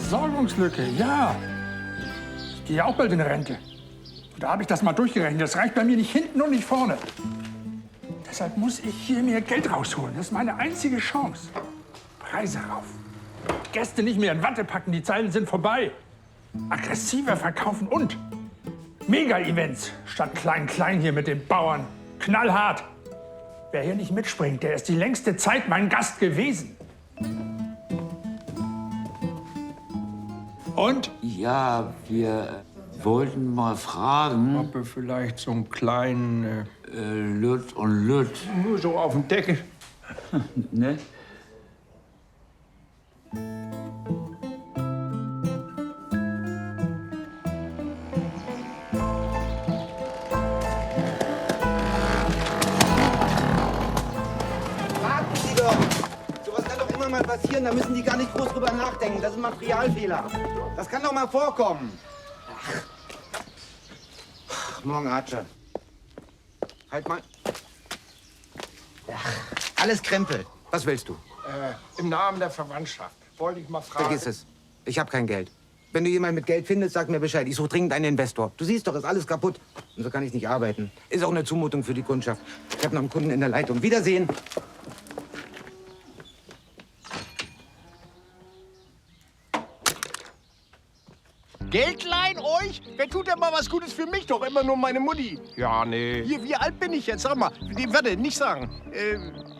Versorgungslücke, ja. Ich gehe auch bald in Rente. Da habe ich das mal durchgerechnet. Das reicht bei mir nicht hinten und nicht vorne. Deshalb muss ich hier mehr Geld rausholen. Das ist meine einzige Chance. Preise rauf. Gäste nicht mehr in Watte packen, die Zeiten sind vorbei. Aggressiver verkaufen und Mega-Events statt klein-klein hier mit den Bauern. Knallhart. Wer hier nicht mitspringt, der ist die längste Zeit mein Gast gewesen. Und? Ja, wir wollten mal fragen. Ob wir vielleicht so einen kleinen... Lütt und Lütt. Nur so auf dem Deckel. Ne? Warten Sie doch! Sowas kann doch immer mal passieren, da müssen die gar nicht groß drüber nachdenken. Das ist ein Materialfehler. Das kann doch mal vorkommen. Ach, morgen Archer. Halt mal. Ach, alles Krempel. Was willst du? Im Namen der Verwandtschaft wollte ich mal fragen. Vergiss es. Ich habe kein Geld. Wenn du jemanden mit Geld findest, sag mir Bescheid. Ich suche dringend einen Investor. Du siehst doch, ist alles kaputt. Und so kann ich nicht arbeiten. Ist auch eine Zumutung für die Kundschaft. Ich habe noch einen Kunden in der Leitung. Wiedersehen. Geld leihen euch? Wer tut denn mal was Gutes für mich? Doch immer nur meine Mutti. Ja, nee. Hier, wie alt bin ich jetzt? Sag mal. Nee, warte, nicht sagen.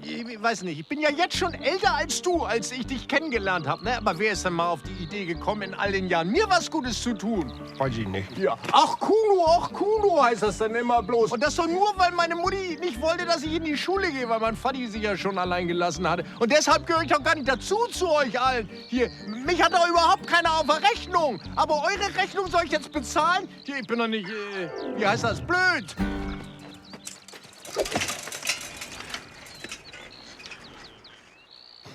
Ich weiß nicht. Ich bin ja jetzt schon älter als du, als ich dich kennengelernt habe. Ne? Aber wer ist denn mal auf die Idee gekommen, in all den Jahren mir was Gutes zu tun? Weiß ich nicht. Ja. Ach, Kuno heißt das dann immer bloß. Und das doch nur, weil meine Mutti nicht wollte, dass ich in die Schule gehe, weil mein Vati sich ja schon allein gelassen hatte. Und deshalb gehöre ich doch gar nicht dazu zu euch allen. Hier, mich hat doch überhaupt keiner auf der Rechnung. Aber eure Rechnung soll ich jetzt bezahlen? Hier, ich bin doch nicht, wie heißt das, blöd.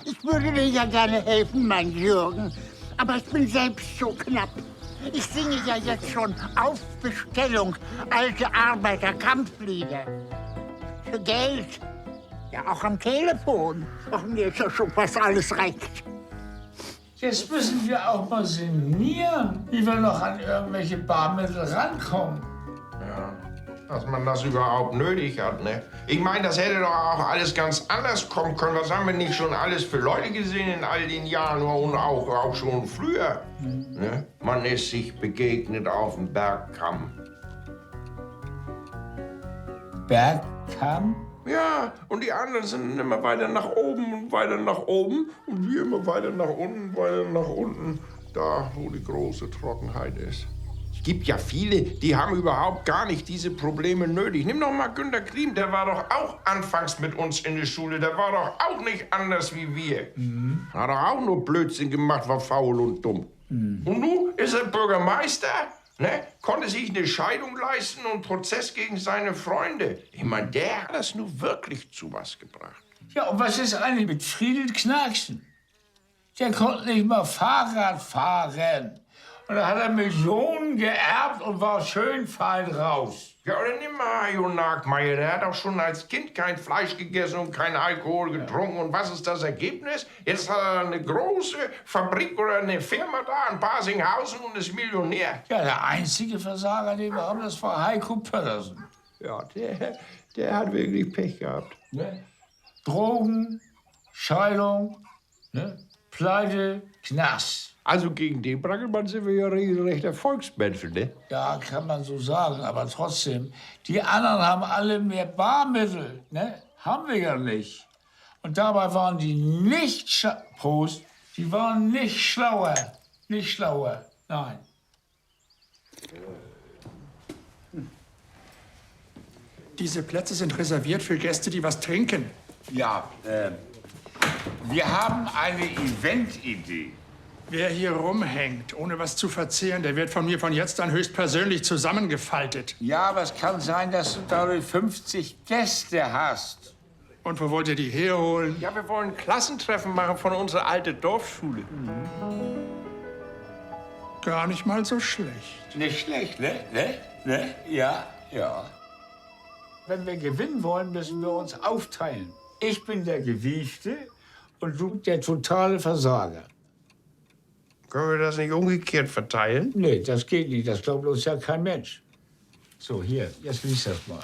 Ich würde dir ja gerne helfen, mein Jürgen, aber ich bin selbst so knapp. Ich singe ja jetzt schon auf Bestellung alte Arbeiterkampflieder. Für Geld. Ja, auch am Telefon. Ach, mir ist ja schon fast alles recht. Jetzt müssen wir auch mal sinnieren, wie wir noch an irgendwelche Barmittel rankommen. Ja, dass man das überhaupt nötig hat, ne? Ich meine, das hätte doch auch alles ganz anders kommen können. Was haben wir nicht schon alles für Leute gesehen in all den Jahren und auch schon früher? Ne? Man ist sich begegnet auf dem Bergkamm. Bergkamm? Ja, und die anderen sind immer weiter nach oben und weiter nach oben und wir immer weiter nach unten, da wo die große Trockenheit ist. Es gibt ja viele, die haben überhaupt gar nicht diese Probleme nötig. Nimm doch mal Günter Griem, der war doch auch anfangs mit uns in der Schule, der war doch auch nicht anders wie wir. Hat doch auch nur Blödsinn gemacht, war faul und dumm. Und nun ist er Bürgermeister. Ne? Konnte sich eine Scheidung leisten und Prozess gegen seine Freunde. Ich meine, der hat das nun wirklich zu was gebracht. Ja, und was ist eigentlich mit Friedel Knacksen? Der konnte nicht mal Fahrrad fahren. Und da hat er Millionen geerbt und war schön fein raus. Ja, oder nimm mal Hajo Nagmeier, der hat auch schon als Kind kein Fleisch gegessen und keinen Alkohol getrunken. Und was ist das Ergebnis? Jetzt hat er eine große Fabrik oder eine Firma da in Basinghausen und ist Millionär. Ja, der einzige Versager, den wir haben, das war Heiko Pöllersen. Ja, der hat wirklich Pech gehabt. Ne? Drogen, Scheidung, ne? Pleite, Knast. Also gegen den Brackelmann sind wir ja regelrecht Erfolgsmenschen, ne? Ja, kann man so sagen, aber trotzdem, die anderen haben alle mehr Barmittel, ne? Haben wir ja nicht. Und dabei waren die nicht Prost, die waren nicht schlauer. Nicht schlauer, nein. Diese Plätze sind reserviert für Gäste, die was trinken. Ja, wir haben eine Eventidee. Wer hier rumhängt, ohne was zu verzehren, der wird von mir von jetzt an höchstpersönlich zusammengefaltet. Ja, aber es kann sein, dass du dadurch 50 Gäste hast. Und wo wollt ihr die herholen? Ja, wir wollen Klassentreffen machen von unserer alten Dorfschule. Gar nicht mal so schlecht. Nicht schlecht, ne? Ne? Ja, ja. Wenn wir gewinnen wollen, müssen wir uns aufteilen. Ich bin der Gewiefte und du der totale Versager. Können wir das nicht umgekehrt verteilen? Nee, das geht nicht. Das glaubt uns ja kein Mensch. So, hier, jetzt lies das mal.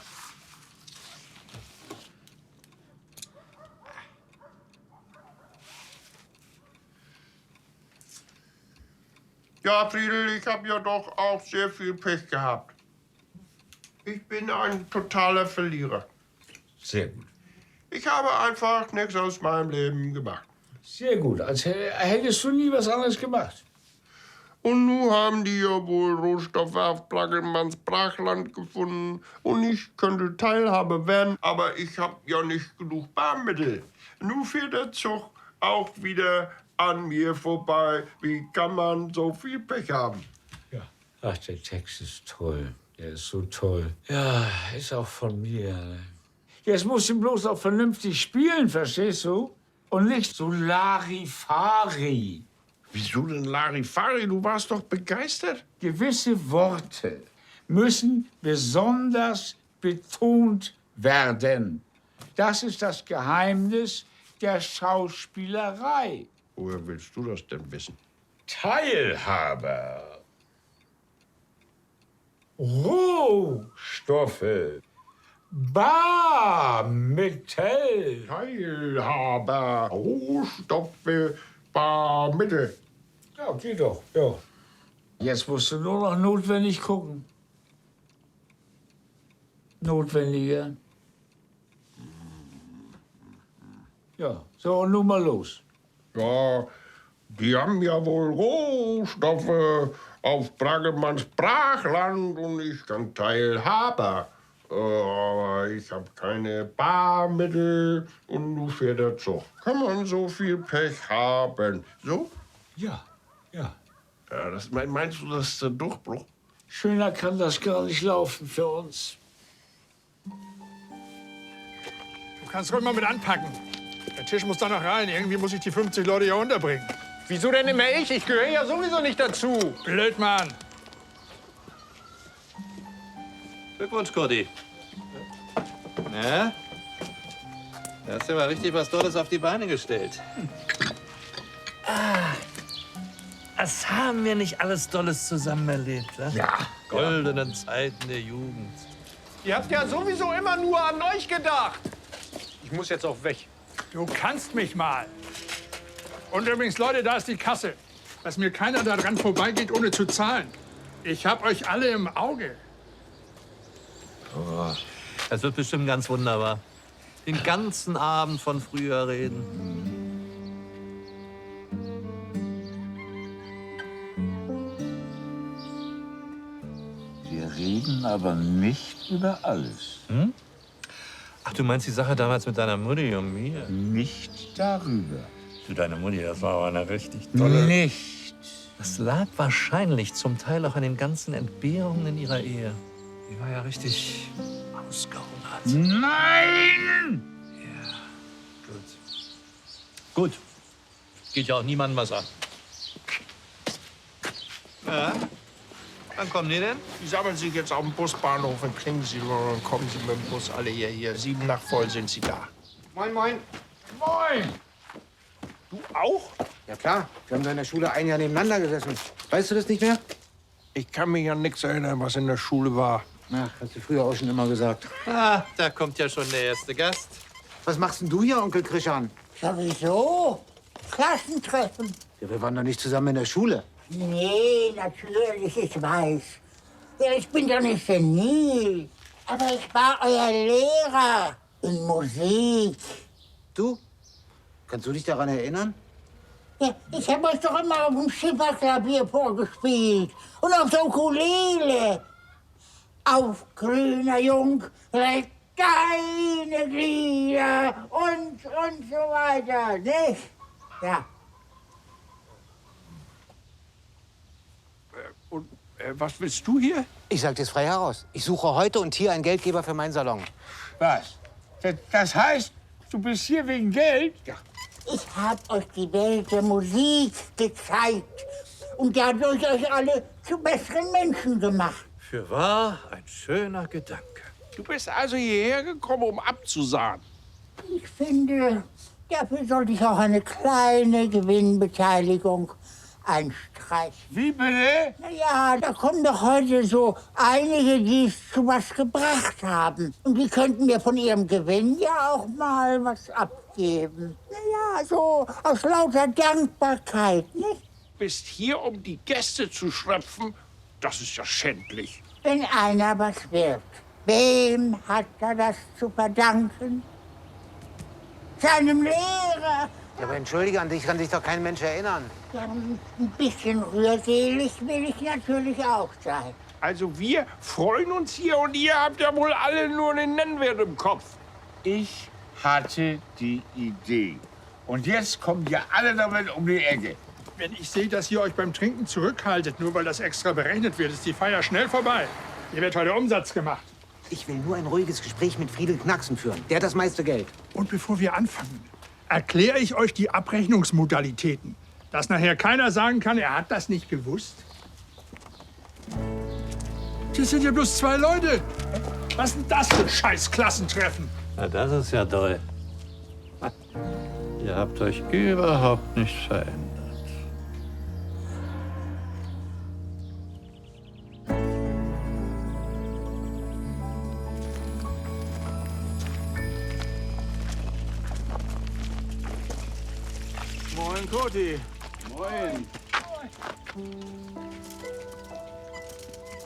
Ja, Friedel, ich habe ja doch auch sehr viel Pech gehabt. Ich bin ein totaler Verlierer. Sehr gut. Ich habe einfach nichts aus meinem Leben gemacht. Sehr gut. Als hättest du nie was anderes gemacht. Und nun haben die ja wohl Rohstoffe auf Brackelmanns Brachland gefunden. Und ich könnte Teilhaber werden, aber ich habe ja nicht genug Barmittel. Nun fährt der Zug auch wieder an mir vorbei. Wie kann man so viel Pech haben? Ja. Ach, der Text ist toll. Der ist so toll. Ja, ist auch von mir. Jetzt musst du bloß auch vernünftig spielen, verstehst du? Und nicht so Larifari. Wieso denn Larifari? Du warst doch begeistert. Gewisse Worte müssen besonders betont werden. Das ist das Geheimnis der Schauspielerei. Woher willst du das denn wissen? Teilhaber. Rohstoffe. Barmittel. Teilhaber, Rohstoffe, Barmittel. Ja, geht doch. Ja. Jetzt musst du nur noch notwendig gucken. Notwendiger. Ja, so und nun mal los. Ja, die haben ja wohl Rohstoffe auf Braggemanns Brachland und ich kann Teilhaber. Aber ich habe keine Barmittel und nun fährt der Zug. Kann man so viel Pech haben? So? Ja, ja. Ja, meinst du, das ist der Durchbruch? Schöner kann das gar nicht laufen für uns. Du kannst ruhig mal mit anpacken. Der Tisch muss da noch rein. Irgendwie muss ich die 50 Leute hier unterbringen. Wieso denn immer ich? Ich gehöre ja sowieso nicht dazu. Blöd, Mann. Glückwunsch, Kurdi. Ja? Da hast du mal richtig was Tolles auf die Beine gestellt. Was haben wir nicht alles Tolles zusammen erlebt? Ja? Ja. Goldenen Zeiten der Jugend. Ihr habt ja sowieso immer nur an euch gedacht. Ich muss jetzt auch weg. Du kannst mich mal. Und übrigens, Leute, da ist die Kasse. Dass mir keiner da dran vorbeigeht, ohne zu zahlen. Ich hab euch alle im Auge. Oh, das wird bestimmt ganz wunderbar. Den ganzen Abend von früher reden. Wir reden aber nicht über alles. Hm? Ach, du meinst die Sache damals mit deiner Mutti und mir? Nicht darüber. Du, deine Mutti, das war aber eine richtig tolle... Nicht. Das lag wahrscheinlich zum Teil auch an den ganzen Entbehrungen in ihrer Ehe. Die war ja richtig ausgehungert. Nein! Ja, gut. Gut. Geht ja auch niemandem was an. Ja, wann kommen die denn? Die sammeln sich jetzt auf dem Busbahnhof in Klingsiel und dann kommen sie mit dem Bus alle hierher. 7 nach voll sind sie da. Moin, moin. Moin! Du auch? Ja klar, wir haben da in der Schule ein Jahr nebeneinander gesessen. Weißt du das nicht mehr? Ich kann mich an nichts erinnern, was in der Schule war. Ach, hast du früher auch schon immer gesagt. Ah, da kommt ja schon der erste Gast. Was machst denn du hier, Onkel Krishan? Sowieso. Klassentreffen. Ja, wir waren doch nicht zusammen in der Schule. Nee, natürlich, ich weiß. Ja, ich bin doch nicht senil. Aber ich war euer Lehrer in Musik. Du? Kannst du dich daran erinnern? Ja, ich habe euch doch immer auf dem Schipperklavier vorgespielt und auf der Ukulele. Auf, grüner Jung, reck deine Glieder und so weiter, nicht? Ja. Und was willst du hier? Ich sag dir's frei heraus. Ich suche heute und hier einen Geldgeber für meinen Salon. Was? Das heißt, du bist hier wegen Geld? Ja. Ich habe euch die Welt der Musik gezeigt und dadurch euch alle zu besseren Menschen gemacht. Fürwahr, ein schöner Gedanke. Du bist also hierher gekommen, um abzusahen. Ich finde, dafür sollte ich auch eine kleine Gewinnbeteiligung ein Streich. Wie bitte? Na ja, da kommen doch heute so einige, die es zu was gebracht haben. Und die könnten mir von ihrem Gewinn ja auch mal was abgeben. Na ja, so aus lauter Dankbarkeit, nicht? Bist hier, um die Gäste zu schröpfen? Das ist ja schändlich. Wenn einer was wirft, wem hat er das zu verdanken? Seinem Lehrer. Ja, aber entschuldige, an dich kann sich doch kein Mensch erinnern. Ja, ein bisschen rührselig will ich natürlich auch sein. Also wir freuen uns hier und ihr habt ja wohl alle nur einen Nennwert im Kopf. Ich hatte die Idee. Und jetzt kommen ihr alle damit um die Ecke. Wenn ich sehe, dass ihr euch beim Trinken zurückhaltet, nur weil das extra berechnet wird, ist die Feier schnell vorbei. Hier wird heute Umsatz gemacht. Ich will nur ein ruhiges Gespräch mit Friedel Knacksen führen. Der hat das meiste Geld. Und bevor wir anfangen, erkläre ich euch die Abrechnungsmodalitäten. Dass nachher keiner sagen kann, er hat das nicht gewusst. Hier sind ja bloß 2 Leute. Was ist denn das für ein Scheiß-Klassentreffen? Na, das ist ja toll. Ihr habt euch überhaupt nicht verändert. Moin, Koti. Moin.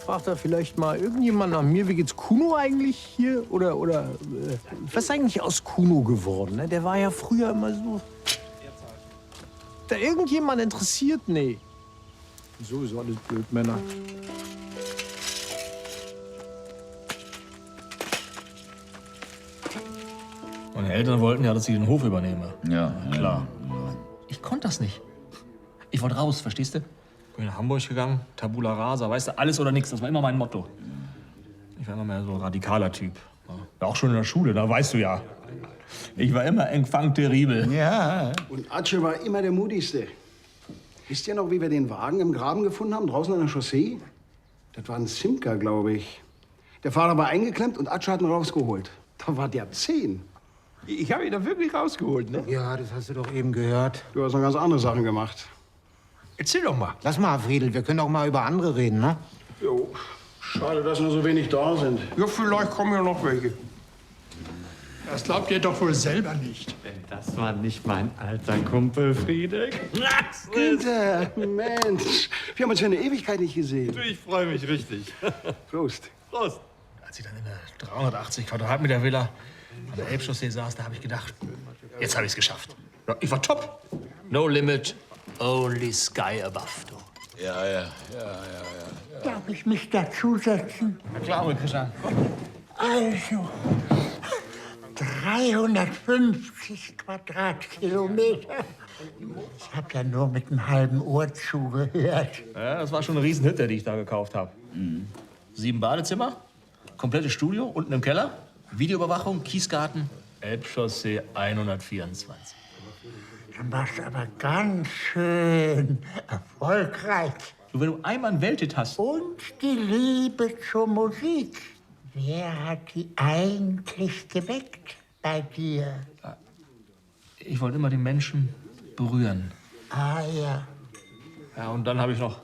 Fragt da vielleicht mal irgendjemand nach mir, wie geht's Kuno eigentlich hier? Was ist eigentlich aus Kuno geworden? Ne? Der war ja früher immer so. Da irgendjemand interessiert? Nee. Sowieso alles Blödmänner. Meine Eltern wollten ja, dass ich den Hof übernehme. Ja, Klar. Ich konnte das nicht. Ich wollte raus, verstehst du? Bin nach Hamburg gegangen, Tabula Rasa, weißt du, alles oder nichts. Das war immer mein Motto. Ich war immer mehr so ein radikaler Typ. War auch schon in der Schule, da weißt du ja. Ich war immer enfant terrible. Ja. Und Atsche war immer der mutigste. Wisst ihr noch, wie wir den Wagen im Graben gefunden haben, draußen an der Chaussee? Das war ein Simca, glaube ich. Der Fahrer war eingeklemmt und Atsche hat ihn rausgeholt. Da war der 10. Ich habe ihn da wirklich rausgeholt, ne? Ja, das hast du doch eben gehört. Du hast noch ganz andere Sachen gemacht. Erzähl doch mal. Lass mal, Friedel, wir können auch mal über andere reden, ne? Jo, schade, dass nur so wenig da sind. Ja, vielleicht kommen ja noch welche. Das glaubt ihr doch wohl selber nicht. Das war nicht mein alter Kumpel, Friedrich. Günther, Mensch, wir haben uns ja eine Ewigkeit nicht gesehen. Ich freue mich richtig. Prost. Prost. Als ich dann in der 380 Quadratmeter Villa an der Elbchaussee saß, da habe ich gedacht, jetzt habe ich es geschafft. Ja, ich war top. No limit, only sky above. Du. Ja. Darf ich mich dazusetzen? Na klar, Christian. Also, 350 Quadratkilometer. Ich habe ja nur mit einem halben Ohr zugehört. Ja, das war schon eine Riesenhütte, die ich da gekauft habe. 7 Badezimmer, komplettes Studio, unten im Keller, Videoüberwachung, Kiesgarten, Elbchaussee 124. Dann warst du aber ganz schön erfolgreich. Du, wenn du einmal einen Welthit hast. Und die Liebe zur Musik. Wer hat die eigentlich geweckt bei dir? Ich wollte immer den Menschen berühren. Ah ja. Ja, und dann habe ich noch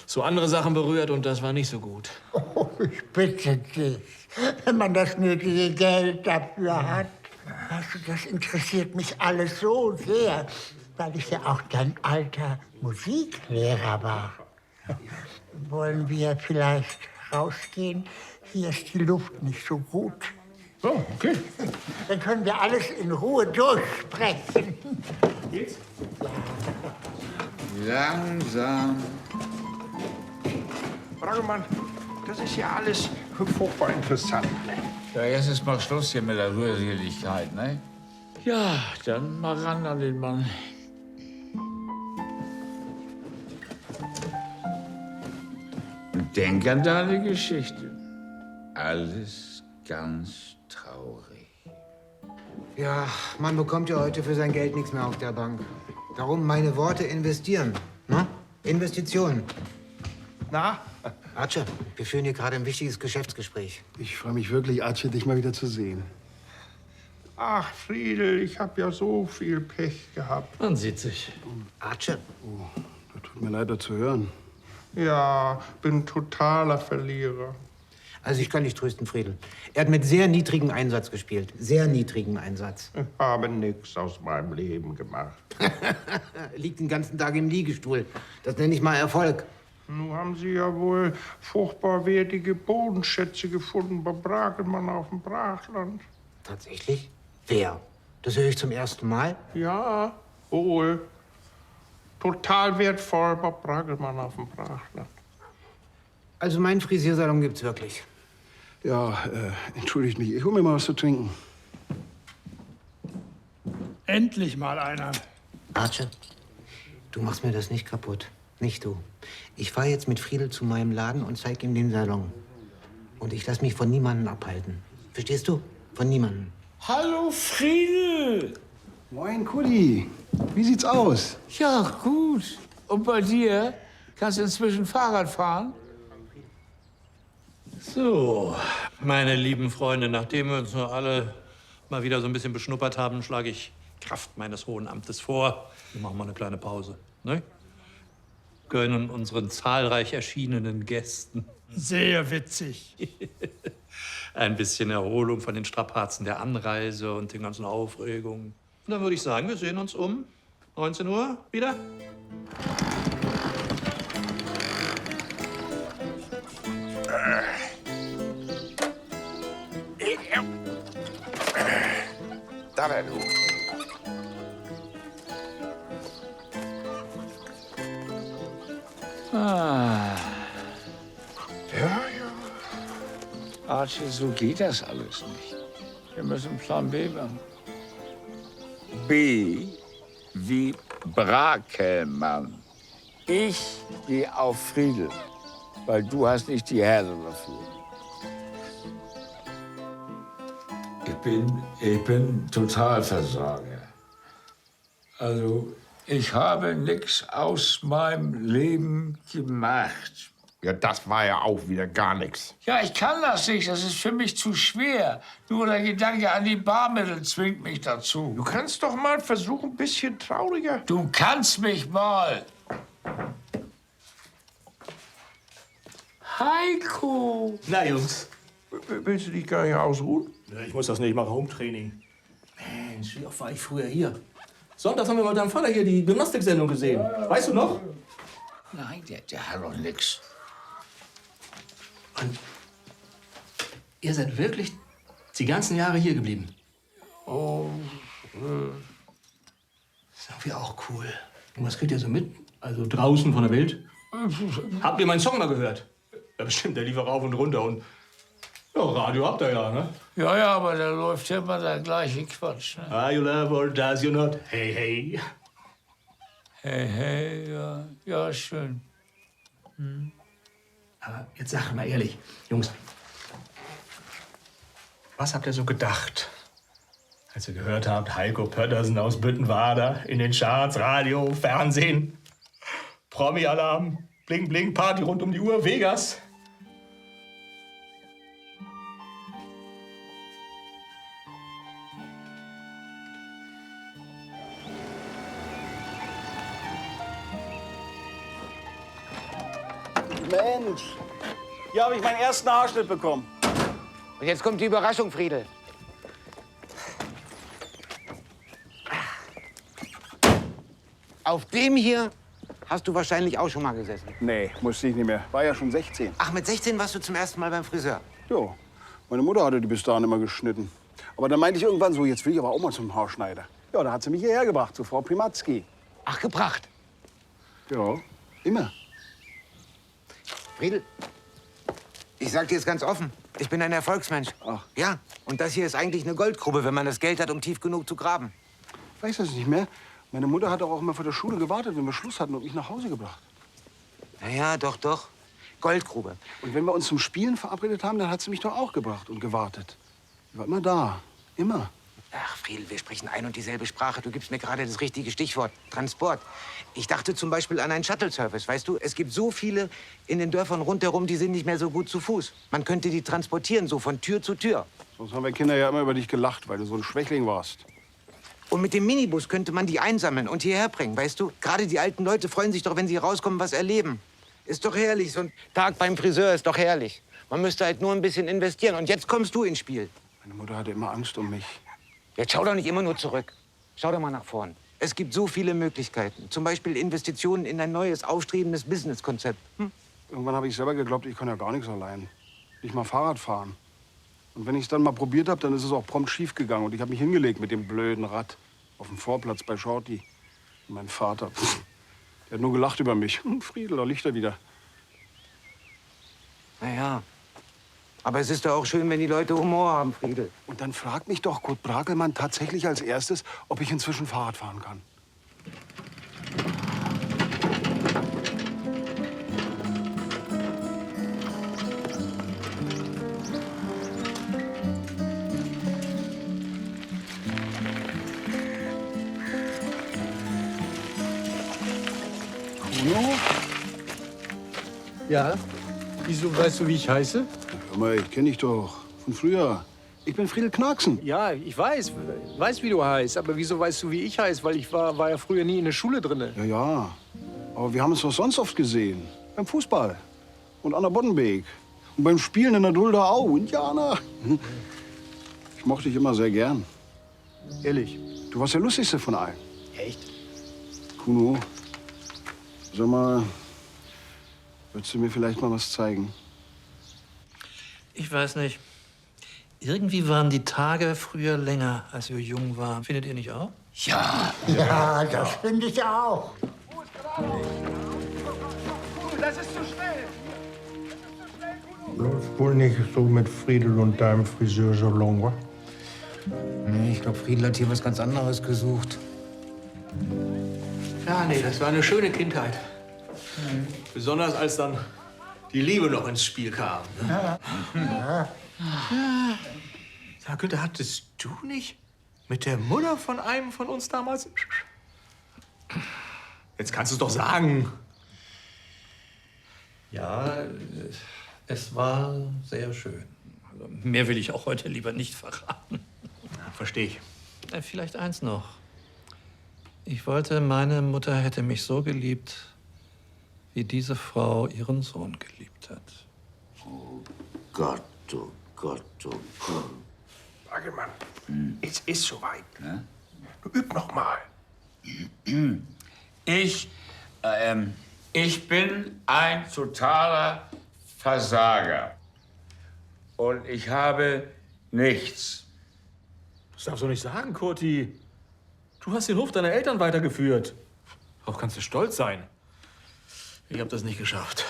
so andere Sachen berührt und das war nicht so gut. Oh, ich bitte dich, wenn man das nötige Geld dafür hat. Weißt du, das interessiert mich alles so sehr, weil ich ja auch dein alter Musiklehrer war. Wollen wir vielleicht rausgehen? Hier ist die Luft nicht so gut. Oh, okay. Dann können wir alles in Ruhe durchsprechen. Geht's? Langsam. Braggemann, das ist ja alles furchtbar interessant. Ja, jetzt ist mal Schluss hier mit der Rührseligkeit, ne? Ja, dann mal ran an den Mann. Und denk an deine Geschichte. Alles ganz traurig. Ja, man bekommt ja heute für sein Geld nichts mehr auf der Bank. Darum meine Worte investieren. Ne? Investitionen. Na? Atsche, wir führen hier gerade ein wichtiges Geschäftsgespräch. Ich freue mich wirklich, Atsche, dich mal wieder zu sehen. Ach, Friedel, ich habe ja so viel Pech gehabt. Man sieht sich. Atsche, Oh, das Tut mir leid, das zu hören. Ja, bin totaler Verlierer. Also ich kann dich trösten, Friedel. Er hat mit sehr niedrigem Einsatz gespielt. Sehr niedrigem Einsatz. Ich habe nichts aus meinem Leben gemacht. Liegt den ganzen Tag im Liegestuhl. Das nenne ich mal Erfolg. Nun haben Sie ja wohl furchtbar wertige Bodenschätze gefunden bei Brakelmann auf dem Brachland. Tatsächlich? Wer? Das höre ich zum ersten Mal. Ja, wohl. Total wertvoll bei Brakelmann auf dem Brachland. Also meinen Frisiersalon gibt's wirklich. Ja, entschuldigt mich. Ich hol mir mal was zu trinken. Endlich mal einer. Arche, du machst mir das nicht kaputt. Nicht du. Ich fahre jetzt mit Friedel zu meinem Laden und zeig ihm den Salon. Und ich lass mich von niemandem abhalten. Verstehst du? Von niemandem. Hallo Friedel. Moin, Kudi. Wie sieht's aus? Ja, gut. Und bei dir? Kannst du inzwischen Fahrrad fahren? So, meine lieben Freunde, nachdem wir uns nur alle mal wieder so ein bisschen beschnuppert haben, schlage ich Kraft meines hohen Amtes vor. Wir machen mal eine kleine Pause. Ne? Gönnen unseren zahlreich erschienenen Gästen Sehr witzig. ein bisschen Erholung von den Strapazen der Anreise und den ganzen Aufregungen. Und dann würde ich sagen, wir sehen uns um 19 Uhr wieder. Da wär du. Ah, Ja, ja. Archie, so geht das alles nicht. Wir müssen Plan B machen. B wie Brakelmann. Ich gehe auf Friedel, weil du hast nicht die Herde dafür. Ich bin Totalversager. Also, ich habe nichts aus meinem Leben gemacht. Ja, das war ja auch wieder gar nichts. Ja, ich kann das nicht. Das ist für mich zu schwer. Nur der Gedanke an die Barmittel zwingt mich dazu. Du kannst doch mal versuchen, ein bisschen trauriger. Du kannst mich mal. Heiko. Na, Jungs. Willst du dich gar nicht ausruhen? Ja, ich muss das nicht, ich mache Hometraining. Mensch, wie oft war ich früher hier? Sonntags haben wir mit deinem Vater hier die Gymnastiksendung gesehen. Weißt du noch? Nein, der hat doch nix. Und ihr seid wirklich die ganzen Jahre hier geblieben? Oh, Das ist irgendwie auch cool. Und was kriegt ihr so mit? Also draußen von der Welt? Habt ihr meinen Song mal gehört? Ja, bestimmt, der lief auch rauf und runter. Und ja, Radio habt ihr ja, ne? ja, ja, aber da läuft ja immer der gleiche Quatsch. Ne? Are you love or does you not? Hey, hey. Hey, hey, ja, ja, schön. Aber jetzt sag mal ehrlich, Jungs. Was habt ihr so gedacht, als ihr gehört habt, Heiko Pöttersen aus Büttenwader in den Charts, Radio, Fernsehen, Promi-Alarm, Bling Bling, Party rund um die Uhr, Vegas? Mensch, hier habe ich meinen ersten Haarschnitt bekommen. Und jetzt kommt die Überraschung, Friedel. Auf dem hier hast du wahrscheinlich auch schon mal gesessen. Nee, musste ich nicht mehr. War ja schon 16. Ach, mit 16 warst du zum ersten Mal beim Friseur. Jo, meine Mutter hatte die bis dahin immer geschnitten. Aber dann meinte ich irgendwann so, jetzt will ich aber auch mal zum Haarschneider. Ja, da hat sie mich hierher gebracht, zu Frau Primatzki. Ach, gebracht. Ja, immer. Friedel, ich sag dir jetzt ganz offen, ich bin ein Erfolgsmensch. Ach. Ja, und das hier ist eigentlich eine Goldgrube, wenn man das Geld hat, um tief genug zu graben. Ich weiß das nicht mehr. Meine Mutter hat doch auch immer vor der Schule gewartet, wenn wir Schluss hatten und mich nach Hause gebracht. Na ja, doch, doch. Goldgrube. Und wenn wir uns zum Spielen verabredet haben, dann hat sie mich doch auch gebracht und gewartet. Sie war immer da. Immer. Ach, Friedel, wir sprechen ein und dieselbe Sprache. Du gibst mir gerade das richtige Stichwort. Transport. Ich dachte zum Beispiel an einen Shuttle-Service. Weißt du, es gibt so viele in den Dörfern rundherum, die sind nicht mehr so gut zu Fuß. Man könnte die transportieren, so von Tür zu Tür. Sonst haben wir Kinder ja immer über dich gelacht, weil du so ein Schwächling warst. Und mit dem Minibus könnte man die einsammeln und hierher bringen, weißt du? Gerade die alten Leute freuen sich doch, wenn sie rauskommen, was erleben. Ist doch herrlich. So ein Tag beim Friseur ist doch herrlich. Man müsste halt nur ein bisschen investieren. Und jetzt kommst du ins Spiel. Meine Mutter hatte immer Angst um mich. Jetzt schau doch nicht immer nur zurück. Schau doch mal nach vorn. Es gibt so viele Möglichkeiten. Zum Beispiel Investitionen in ein neues, aufstrebendes Businesskonzept. Irgendwann habe ich selber geglaubt, ich kann ja gar nichts allein. Nicht mal Fahrrad fahren. Und wenn ich es dann mal probiert habe, dann ist es auch prompt schief gegangen. Und ich habe mich hingelegt mit dem blöden Rad auf dem Vorplatz bei Shorty. Und mein Vater, der hat nur gelacht über mich. Friedel, da liegt er wieder. Naja, aber es ist doch auch schön, wenn die Leute Humor haben, Friedel. Und dann fragt mich doch Kurt Brakelmann tatsächlich als erstes, ob ich inzwischen Fahrrad fahren kann. Kuno? Ja? Wieso weißt du, wie ich heiße? Hör mal, ich kenne dich doch von früher. Ich bin Friedel Knacksen. Ja, ich weiß, wie du heißt. Aber wieso weißt du, wie ich heiße? Weil ich war ja früher nie in der Schule drin. Ja, ja. Aber wir haben uns doch sonst oft gesehen. Beim Fußball. Und an der Boddenbeek. Und beim Spielen in der Dulda Au. Indianer. Ich mochte dich immer sehr gern. Ehrlich? Du warst der Lustigste von allen. Echt? Kuno, sag mal, würdest du mir vielleicht mal was zeigen? Ich weiß nicht. Irgendwie waren die Tage früher länger, als wir jung waren. Findet ihr nicht auch? Ja, das finde ich auch. Das ist zu schnell. Läuft wohl nicht so mit Friedel und deinem Friseursalon, wa? Nee, ich glaube, Friedel hat hier was ganz anderes gesucht. Ja, nee, das war eine schöne Kindheit. Besonders als dann die Liebe noch ins Spiel kam. Ne? Ja. Sag, Günther, hattest du nicht mit der Mutter von einem von uns damals? Jetzt kannst du es doch sagen. Ja, es war sehr schön. Also, mehr will ich auch heute lieber nicht verraten. Ja, verstehe ich. Vielleicht eins noch. Ich wollte, meine Mutter hätte mich so geliebt, wie diese Frau ihren Sohn geliebt hat. Oh Gott, oh Gott, oh Gott. Brakelmann, es ist soweit. Ne? Du üb noch mal. Ich bin ein totaler Versager. Und ich habe nichts. Das darfst du nicht sagen, Kurti. Du hast den Hof deiner Eltern weitergeführt. Darauf kannst du stolz sein. Ich habe das nicht geschafft.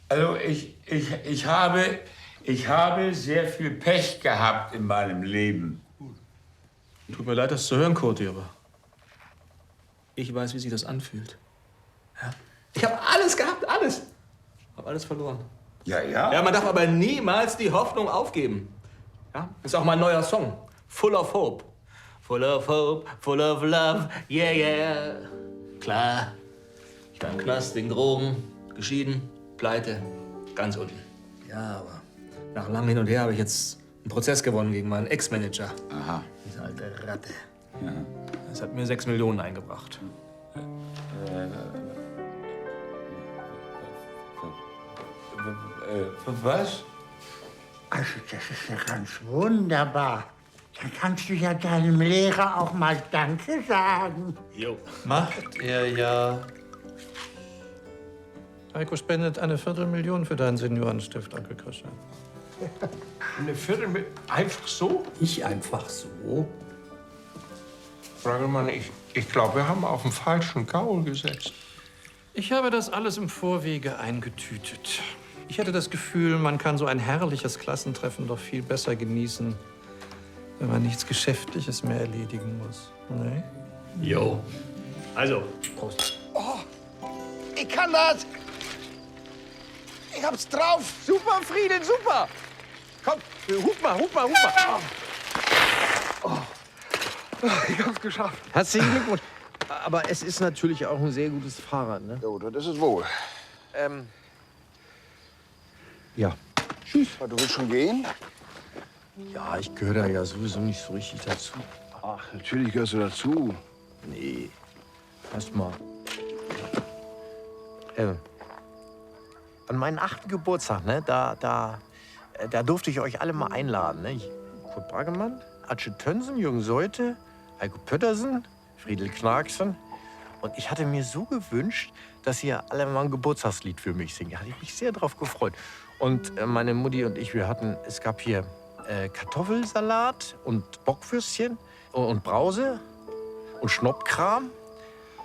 Also ich habe sehr viel Pech gehabt in meinem Leben. Tut mir leid, das zu hören, Kurti, aber ich weiß, wie sich das anfühlt. Ja? Ich habe alles gehabt, alles. Habe alles verloren. Ja, ja. Ja, man darf aber niemals die Hoffnung aufgeben. Ja? Ist auch mein neuer Song. Full of Hope. Full of Hope, full of love, yeah, yeah. Klar, ich war im Knast wegen Drogen, geschieden, pleite, ganz unten. Ja, aber nach langem Hin und Her habe ich jetzt einen Prozess gewonnen gegen meinen Ex-Manager. Aha. Diese alte Ratte. Ja. Das hat mir 6 Millionen eingebracht. Was? Also, das ist ja ganz wunderbar. Dann kannst du ja deinem Lehrer auch mal Danke sagen. Jo. Macht er ja. Heiko spendet eine Viertelmillion für deinen Seniorenstift, Onkel Christian. Eine Viertel einfach so? Nicht einfach so. Brakelmann, ich glaube, wir haben auf den falschen Gaul gesetzt. Ich habe das alles im Vorwege eingetütet. Ich hatte das Gefühl, man kann so ein herrliches Klassentreffen doch viel besser genießen, wenn man nichts Geschäftliches mehr erledigen muss. Nee? Jo. Also, Prost. Oh, ich kann das. Ich hab's drauf. Super, Friedel, super. Komm, hub mal. Ich hab's geschafft. Herzlichen Glückwunsch. Aber es ist natürlich auch ein sehr gutes Fahrrad, ne? Jo, das ist es wohl. Ja. Tschüss. Du willst schon gehen? Ja, ich gehöre da ja sowieso nicht so richtig dazu. Ach, natürlich gehörst du dazu. Nee, erst mal. An meinen 8. Geburtstag, ne, da durfte ich euch alle mal einladen. Ne? Kurt Braggemann, Atsche Tönsen, Jürgen Seute, Heiko Pöttersen, Friedel Knarksen. Und ich hatte mir so gewünscht, dass ihr alle mal ein Geburtstagslied für mich singt. Da hatte ich mich sehr drauf gefreut. Und meine Mutti und ich, es gab hier Kartoffelsalat und Bockwürstchen und Brause und Schnoppkram.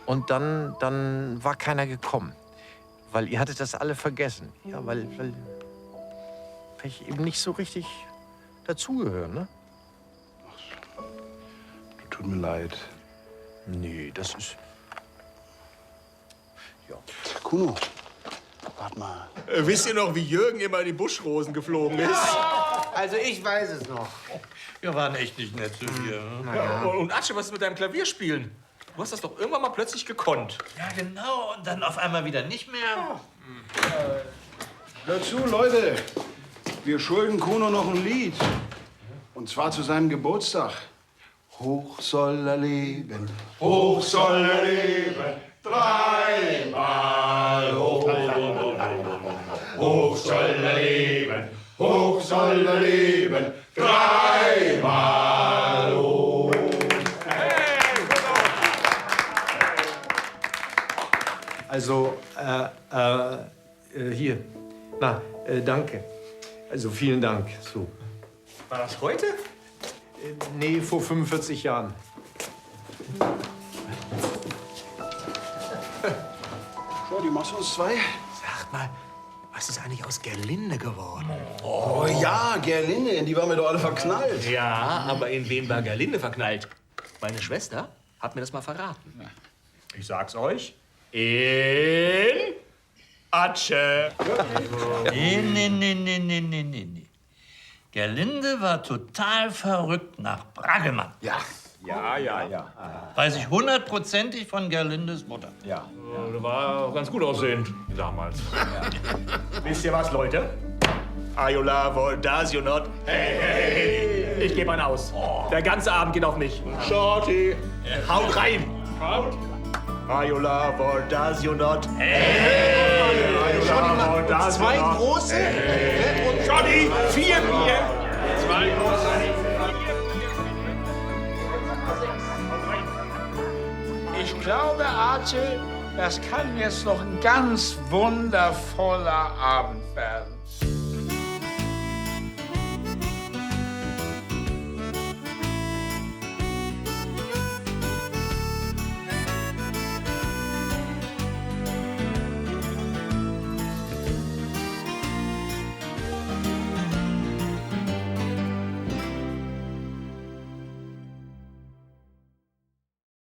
Und dann war keiner gekommen. Weil ihr hattet das alle vergessen. Ja, weil ich eben nicht so richtig dazugehöre, ne? Tut mir leid. Nee, das ist... Ja. Kuno, warte mal. Wisst ihr noch, wie Jürgen immer in die Buschrosen geflogen ist? Also ich weiß es noch. Wir waren echt nicht nett zu dir. Ja, und Atsche, was ist mit deinem Klavierspielen? Du hast das doch irgendwann mal plötzlich gekonnt. Ja, genau. Und dann auf einmal wieder nicht mehr. Hört zu, Leute. Wir schulden Kuno noch ein Lied. Und zwar zu seinem Geburtstag. Hoch soll er leben, hoch soll er leben, dreimal hoch. Hoch soll er leben, hoch soll er leben, dreimal hoch. Also, hier. Na, danke. Also, vielen Dank. So. War das heute? Nee, vor 45 Jahren. So, die machst du uns 2? Sag mal, was ist eigentlich aus Gerlinde geworden? Oh ja, Gerlinde, in die waren wir doch alle verknallt. Ja, aber in wen war Gerlinde verknallt? Meine Schwester hat mir das mal verraten. Ich sag's euch. In Atsche. Nee. Gerlinde war total verrückt nach Braggemann. Ja. Ja. Weiß ich 100%ig von Gerlindes Mutter. Ja. Das war ganz gut aussehend damals. Ja. Wisst ihr was, Leute? Ayola, das you not. Hey. Ich gebe einen aus. Der ganze Abend geht auf mich. Shorty, haut rein. Haut. Ayola, das you not. Hey. Ayola, das 2 große und Johnny, 4 Bier. 2 große. Ich glaube, Archie, das kann jetzt noch ein ganz wundervoller Abend werden.